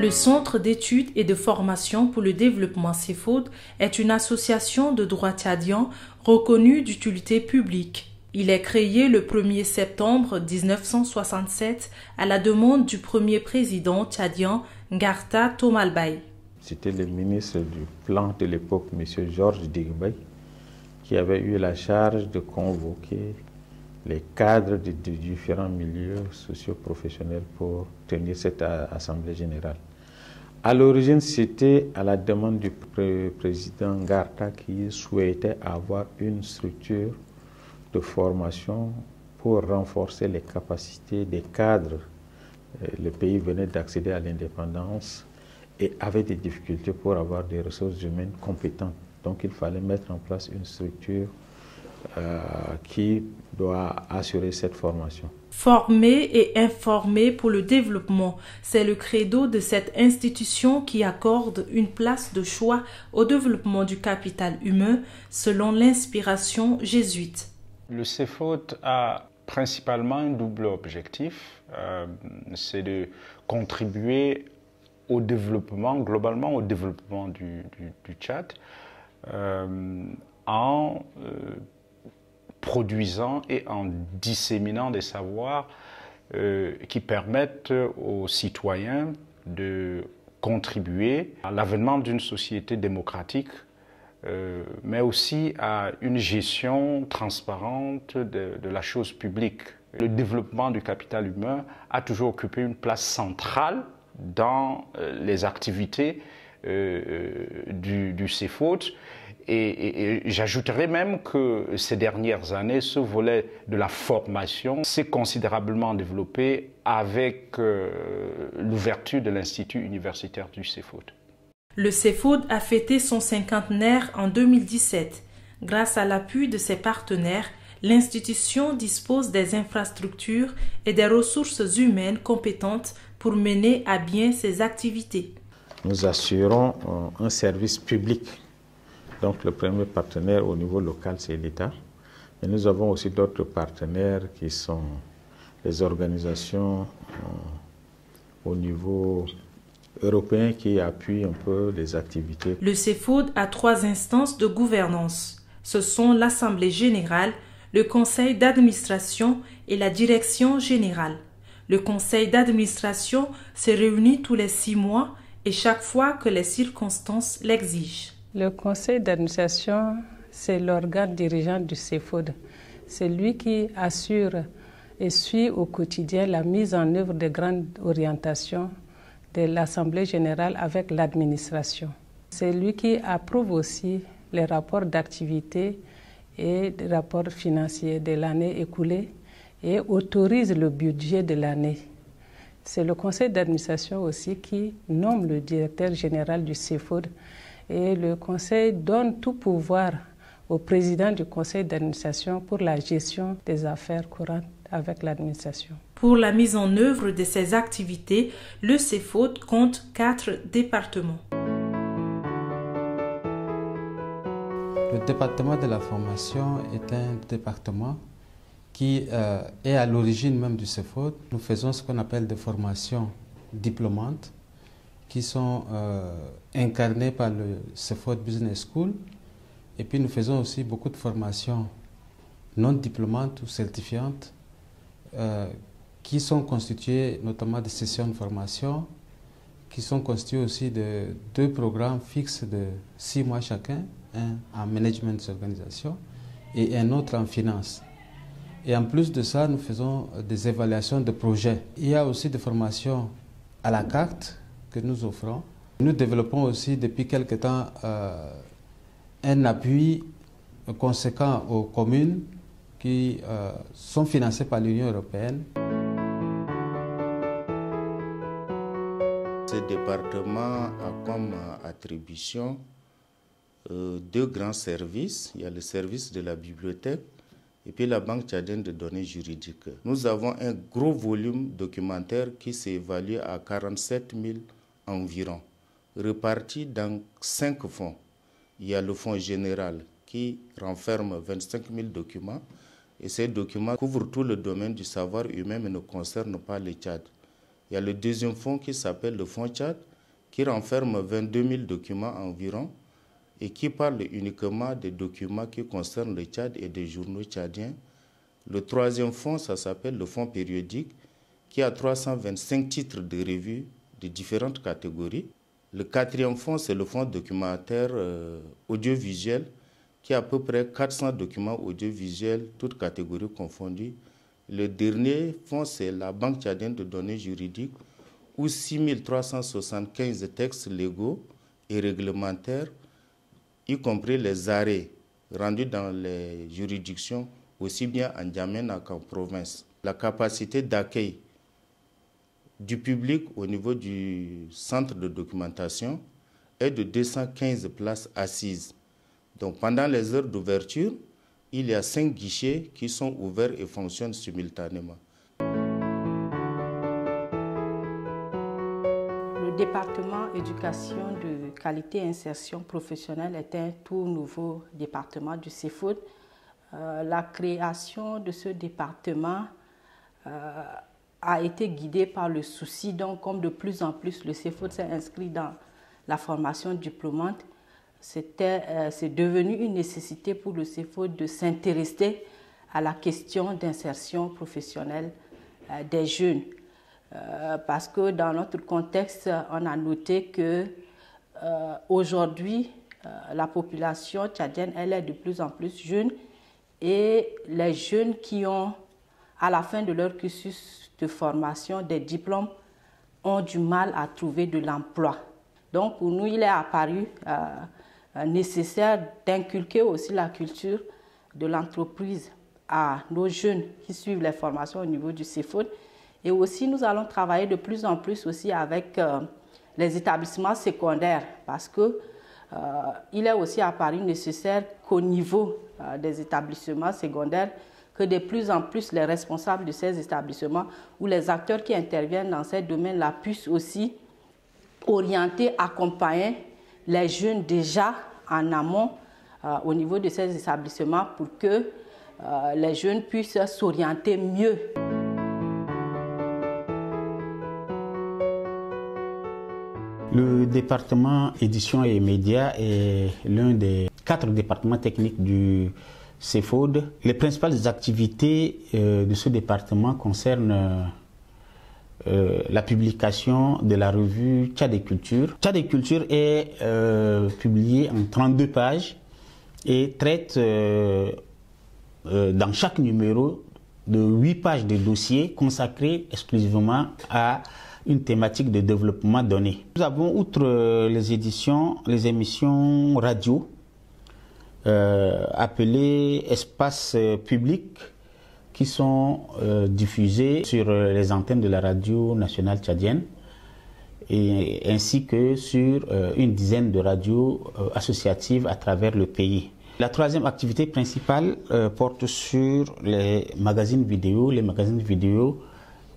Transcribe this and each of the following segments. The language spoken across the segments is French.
Le Centre d'études et de formation pour le développement CEFOD est une association de droit tchadien reconnue d'utilité publique. Il est créé le 1er septembre 1967 à la demande du premier président tchadien Ngarta Tomalbaye. C'était le ministre du Plan de l'époque, M. Georges Digbay, qui avait eu la charge de convoquer les cadres de différents milieux socio-professionnels pour tenir cette assemblée générale. À l'origine, c'était à la demande du président Ngarta qui souhaitait avoir une structure de formation pour renforcer les capacités des cadres. Le pays venait d'accéder à l'indépendance et avait des difficultés pour avoir des ressources humaines compétentes. Donc il fallait mettre en place une structure qui doit assurer cette formation. Former et informer pour le développement, c'est le credo de cette institution qui accorde une place de choix au développement du capital humain selon l'inspiration jésuite. Le CEFOD a principalement un double objectif, c'est de contribuer au développement, globalement au développement du Tchad, en produisant et en disséminant des savoirs qui permettent aux citoyens de contribuer à l'avènement d'une société démocratique, mais aussi à une gestion transparente de la chose publique. Le développement du capital humain a toujours occupé une place centrale dans les activités du CEFOD. Et j'ajouterais même que ces dernières années, ce volet de la formation s'est considérablement développé avec l'ouverture de l'Institut universitaire du CEFOD. Le CEFOD a fêté son cinquantenaire en 2017. Grâce à l'appui de ses partenaires, l'institution dispose des infrastructures et des ressources humaines compétentes pour mener à bien ses activités. Nous assurons un service public. Donc le premier partenaire au niveau local, c'est l'État. Mais nous avons aussi d'autres partenaires qui sont les organisations au niveau européen qui appuient un peu les activités. Le CEFOD a 3 instances de gouvernance. Ce sont l'Assemblée générale, le Conseil d'administration et la Direction générale. Le Conseil d'administration se réunit tous les 6 mois et chaque fois que les circonstances l'exigent. Le conseil d'administration, c'est l'organe dirigeant du CEFOD. C'est lui qui assure et suit au quotidien la mise en œuvre des grandes orientations de l'Assemblée générale avec l'administration. C'est lui qui approuve aussi les rapports d'activité et les rapports financiers de l'année écoulée et autorise le budget de l'année. C'est le conseil d'administration aussi qui nomme le directeur général du CEFOD. Et le conseil donne tout pouvoir au président du conseil d'administration pour la gestion des affaires courantes avec l'administration. Pour la mise en œuvre de ces activités, le CEFOD compte 4 départements. Le département de la formation est un département qui est à l'origine même du CEFOD. Nous faisons ce qu'on appelle des formations diplômantes qui sont incarnées par le CEFOD Business School. Et puis nous faisons aussi beaucoup de formations non diplômantes ou certifiantes qui sont constituées notamment de sessions de formation, qui sont constituées aussi de 2 programmes fixes de 6 mois chacun, un en management d'organisation et un autre en finance. Et en plus de ça, nous faisons des évaluations de projets. Il y a aussi des formations à la carte que nous offrons. Nous développons aussi depuis quelque temps un appui conséquent aux communes qui sont financées par l'Union européenne. Ce département a comme attribution 2 grands services. Il y a le service de la bibliothèque et puis la Banque tchadienne de données juridiques. Nous avons un gros volume documentaire qui s'évalue à 47 000 environ, répartis dans 5 fonds. Il y a le fonds général qui renferme 25 000 documents et ces documents couvrent tout le domaine du savoir humain mais ne concernent pas le Tchad. Il y a le deuxième fonds qui s'appelle le fonds Tchad qui renferme 22 000 documents environ et qui parle uniquement des documents qui concernent le Tchad et des journaux tchadiens. Le troisième fonds, ça s'appelle le fonds périodique, qui a 325 titres de revues de différentes catégories. Le quatrième fonds, c'est le fonds documentaire audiovisuel, qui a à peu près 400 documents audiovisuels, toutes catégories confondues. Le dernier fonds, c'est la Banque tchadienne de données juridiques, où 6 375 textes légaux et réglementaires, y compris les arrêts rendus dans les juridictions, aussi bien en N'Djamena qu'en province. La capacité d'accueil du public au niveau du centre de documentation est de 215 places assises. Donc pendant les heures d'ouverture, il y a 5 guichets qui sont ouverts et fonctionnent simultanément. Le département éducation de qualité et insertion professionnelle est un tout nouveau département du CEFOD. La création de ce département a été guidée par le souci, donc comme de plus en plus le CEFOD s'est inscrit dans la formation diplômante, c'est devenu une nécessité pour le CEFOD de s'intéresser à la question d'insertion professionnelle des jeunes. Parce que dans notre contexte, on a noté que aujourd'hui, la population tchadienne, elle est de plus en plus jeune et les jeunes qui ont, à la fin de leur cursus de formation, des diplômes, ont du mal à trouver de l'emploi. Donc pour nous, il est apparu nécessaire d'inculquer aussi la culture de l'entreprise à nos jeunes qui suivent les formations au niveau du CEFOD. Et aussi, nous allons travailler de plus en plus aussi avec les établissements secondaires parce que il est aussi apparu nécessaire qu'au niveau des établissements secondaires, que de plus en plus les responsables de ces établissements ou les acteurs qui interviennent dans ces domaines-là puissent aussi orienter, accompagner les jeunes déjà en amont au niveau de ces établissements pour que les jeunes puissent s'orienter mieux. Le département édition et médias est l'un des 4 départements techniques du CEFOD. Les principales activités de ce département concernent la publication de la revue Tchad et Culture. Tchad et Culture est publiée en 32 pages et traite dans chaque numéro de 8 pages de dossiers consacrés exclusivement à une thématique de développement donné. Nous avons, outre les éditions, les émissions radio appelées espaces publics qui sont diffusées sur les antennes de la radio nationale tchadienne et ainsi que sur une dizaine de radios associatives à travers le pays. La troisième activité principale porte sur les magazines vidéo. Les magazines vidéo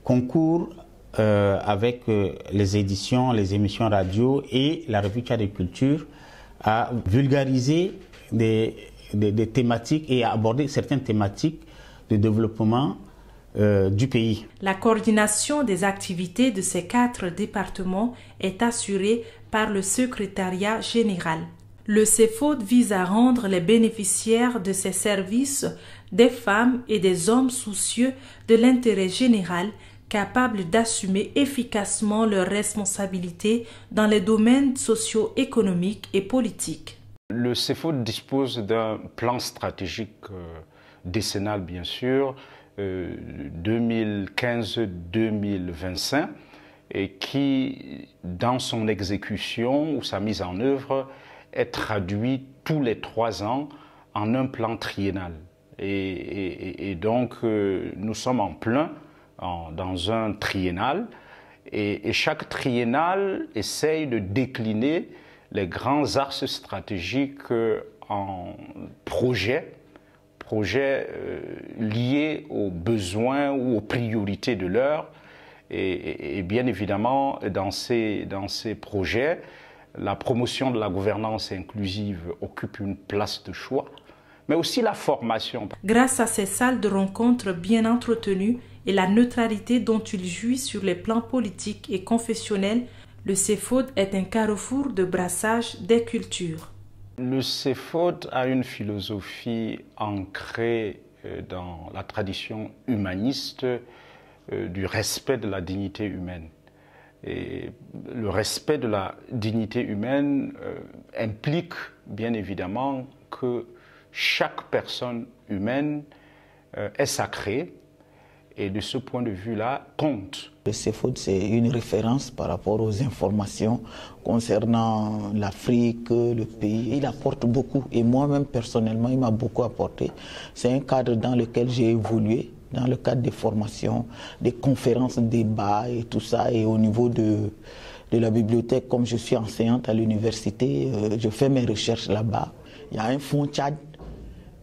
concourent avec les éditions, les émissions radio et la revue Tchad et Culture à vulgariser des thématiques et à aborder certaines thématiques de développement du pays. La coordination des activités de ces 4 départements est assurée par le secrétariat général. Le CEFOD vise à rendre les bénéficiaires de ces services des femmes et des hommes soucieux de l'intérêt général, capables d'assumer efficacement leurs responsabilités dans les domaines socio-économiques et politiques. Le CEFOD dispose d'un plan stratégique décennal, bien sûr, 2015-2025, et qui, dans son exécution ou sa mise en œuvre, est traduit tous les 3 ans en un plan triennal. Et donc, nous sommes en plein dans un triennal, et chaque triennal essaye de décliner les grands axes stratégiques en projets liés aux besoins ou aux priorités de l'heure. Et bien évidemment, dans ces projets, la promotion de la gouvernance inclusive occupe une place de choix, mais aussi la formation. Grâce à ces salles de rencontres bien entretenues et la neutralité dont il jouit sur les plans politiques et confessionnels, Le CEFOD est un carrefour de brassage des cultures. Le CEFOD a une philosophie ancrée dans la tradition humaniste du respect de la dignité humaine. Et le respect de la dignité humaine implique bien évidemment que chaque personne humaine est sacrée et de ce point de vue-là compte. Le CEFOD, c'est une référence par rapport aux informations concernant l'Afrique, le pays. Il apporte beaucoup et moi-même personnellement, il m'a beaucoup apporté. C'est un cadre dans lequel j'ai évolué, dans le cadre des formations, des conférences, débats et tout ça. Et au niveau de la bibliothèque, comme je suis enseignante à l'université, je fais mes recherches là-bas. Il y a un fonds Tchad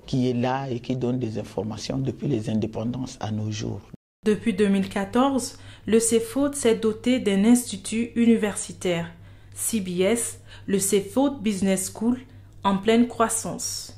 qui est là et qui donne des informations depuis les indépendances à nos jours. Depuis 2014, le CEFOD s'est doté d'un institut universitaire, CBS, le CEFOD Business School, en pleine croissance.